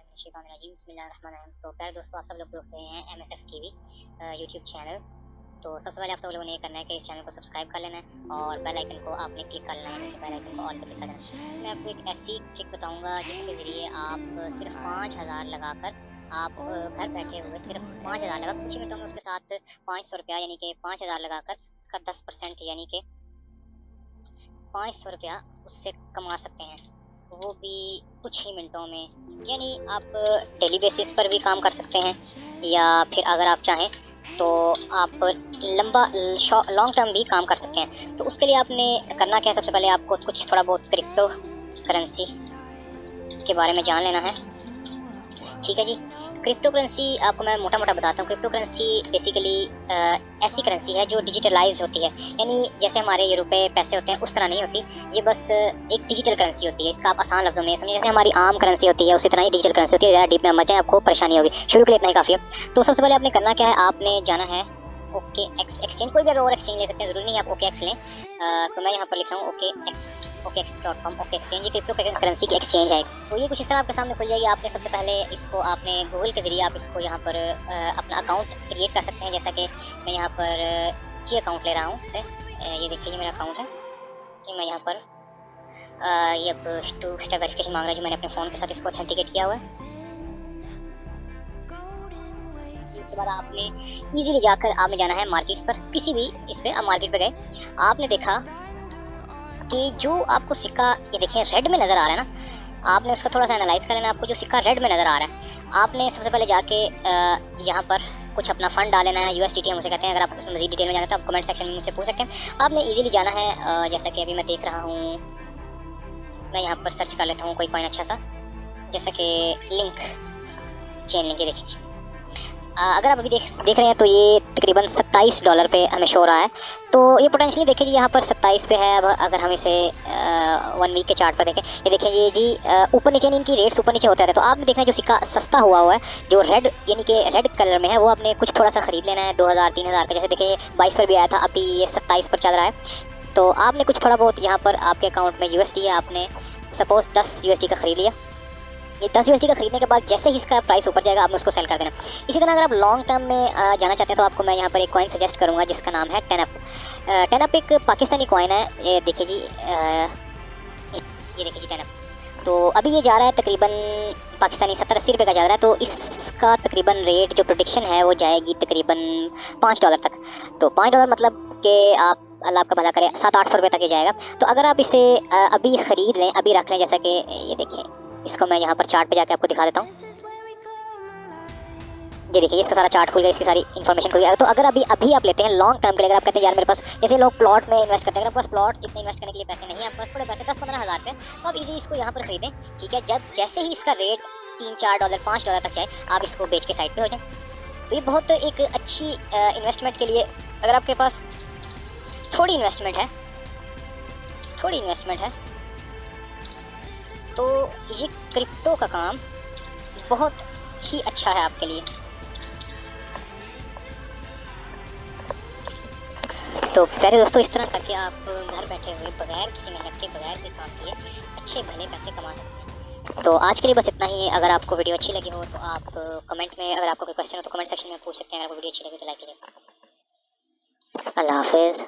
तो प्यारे दोस्तों, आप सब लोग देख रहे हैं MSF TV यूट्यूब चैनल। तो सबसे पहले आप सब लोगों ने ये करना है कि इस चैनल को सब्सक्राइब कर लेना है और बेल आइकन को आपने क्लिक कर लेना है, बेल आइकन को ऑल पे क्लिक कर लेना है। मैं आपको एक ऐसी ट्रिक बताऊंगा जिसके ज़रिए आप सिर्फ 5,000 लगाकर आप घर बैठे हुए सिर्फ 5,000 लगा कुछ ही मिनटों में उसके साथ 500 रुपया यानी कि 5,000 लगाकर उसका 10% यानी कि 500 रुपया उससे कमा सकते हैं, वो भी कुछ ही मिनटों में। यानी आप डेली बेसिस पर भी काम कर सकते हैं या फिर अगर आप चाहें तो आप लॉन्ग टर्म भी काम कर सकते हैं। तो उसके लिए आपने करना क्या है, सबसे पहले आपको कुछ थोड़ा बहुत क्रिप्टो करेंसी के बारे में जान लेना है। ठीक है जी, क्रिप्टो करेंसी आपको मैं मोटा मोटा बताता हूँ। क्रिप्टो करेंसी बेसिकली ऐसी करेंसी है जो डिजिटलाइज होती है, यानी जैसे हमारे ये रुपए पैसे होते हैं उस तरह नहीं होती, ये बस एक डिजिटल करेंसी होती है। इसका आप आसान लफ्ज़ों में समझिए, जैसे हमारी आम करेंसी होती है उसी तरह ही डिजिटल करेंसी होती है। ज़्यादा डीप में मत जाएं, आपको परेशानी होगी, शुरू के लिए इतना ही काफ़ी है। तो सबसे पहले आपने करना क्या है, आपने जाना है OKX एक्सचेंज, कोई भी और एक्सचेंज ले सकते हैं, ज़रूरी नहीं आप OKX लें। तो मैं यहाँ पर लिख रहा हूँ OKX.com। OKX एक्सचेंज ये क्रिप्टो करेंसी की एक्सचेंज है। तो ये कुछ इस तरह आपके सामने खुल जाएगी। आपने सबसे पहले इसको आपने गूगल के ज़रिए आप इसको यहाँ पर अपना अकाउंट क्रिएट कर सकते हैं। जैसा कि मैं यहाँ पर ये अकाउंट ले रहा हूँ से, ये देखिए ये मेरा अकाउंट है कि मैं यहाँ पर ये अब 2 स्टेप वेरिफिकेशन मांग रहा है जो मैंने अपने फ़ोन के साथ इसको ऑथेंटिकेट किया हुआ है। उसके बाद आपने इजीली जाकर आपने जाना है मार्केट्स पर, किसी भी इस पे आप मार्केट पे गए, आपने देखा कि जो आपको सिक्का ये देखिए रेड में नज़र आ रहा है ना, आपने उसका थोड़ा सा एनालाइज कर लेना। आपको जो सिक्का रेड में नज़र आ रहा है, आपने सबसे पहले जाके यहाँ पर कुछ अपना फंड डाल लेना है। USDT हम उसे कहते हैं। अगर आप उसमें मज़ीद डिटेल में जाना तो आप कमेंट सेक्शन में मुझसे पूछ सकते हैं। आपने इजीली जाना है, जैसा कि अभी मैं देख रहा हूँ, मैं यहाँ पर सर्च कर लेता हूँ कोई कॉइन अच्छा सा, जैसा कि लिंक चेन लिंक, ये देखिए। अगर आप अभी देख रहे हैं तो ये तकरीबन $27 पे हमें शो रहा है। तो ये पोटेंशियली देखिए जी यहाँ पर 27 पे है। अब अगर हम इसे 1 वीक के चार्ट पर देखें, ये देखिए ये जी ऊपर नीचे नहीं, इनकी रेट्स ऊपर नीचे होते रहते हैं। तो आपने देखना है जो सिक्का सस्ता हुआ है, जो रेड यानी कि रेड कलर में है, वो आपने कुछ थोड़ा सा ख़रीद लेना है 2,000-3,000 का। जैसे देखिए ये 22 पर भी आया था, अभी ये 27 पर चल रहा है। तो आपने कुछ थोड़ा बहुत यहाँ पर आपके अकाउंट में USD है, आपने सपोज़ 10 USD का ख़रीद लिया। ये 10 USD का खरीदने के बाद जैसे ही इसका प्राइस ऊपर जाएगा आपने उसको सेल कर देना। इसी तरह अगर आप लॉन्ग टर्म में जाना चाहते हैं तो आपको मैं यहाँ पर एक कॉइन सजेस्ट करूँगा जिसका नाम है TenUp। TenUp एक पाकिस्तानी कॉइन है। ये देखिए जी, ये देखिए जी TenUp। तो अभी ये जा रहा है तकरीबन पाकिस्तानी 70-80 रुपये का जा रहा है। तो इसका तकरीबन रेट जो प्रोडिक्शन है वो जाएगी तकरीबन $5 तक। तो $5 मतलब कि आप अल्लाह आपका भला करे 700-800 रुपये तक ये जाएगा। तो अगर आप इसे अभी ख़रीद लें, अभी रख लें, जैसा कि ये देखिए, इसको मैं यहाँ पर चार्ट पे जाके आपको दिखा देता हूँ। ये देखिए इसका सारा चार्ट खुल गया, इसकी सारी इन्फॉर्मेशन खुल गया। तो अगर अभी आप लेते हैं लॉन्ग टर्म के लिए, अगर आप कहते हैं यार मेरे पास, जैसे लोग प्लॉट में इन्वेस्ट करते हैं, अगर आपके पास प्लॉट जितने इन्वेस्ट करने के लिए पैसे नहीं है, आपके पास थोड़े पैसे 10-15 हज़ार रुपये, तो आप इजी इसको यहाँ पर खरीदें। ठीक है, जब जैसे ही इसका रेट $3-4 $5 तक जाए, आप इसको बेच के साइड पर हो जाए। तो ये बहुत एक अच्छी इन्वेस्टमेंट के लिए, अगर आपके पास थोड़ी इन्वेस्टमेंट है तो ये क्रिप्टो का काम बहुत ही अच्छा है आपके लिए। तो प्यारे दोस्तों, इस तरह करके आप घर बैठे हुए बगैर किसी मेहनत के, बगैर कोई काम किए अच्छे भले पैसे कमा सकते हैं। तो आज के लिए बस इतना ही। अगर आपको वीडियो अच्छी लगी हो तो आप कमेंट में, अगर आपको कोई क्वेश्चन हो तो कमेंट सेक्शन में पूछ सकते हैं। अगर वीडियो अच्छी लगी तो लाइक कीजिए। अल्लाह हाफिज़।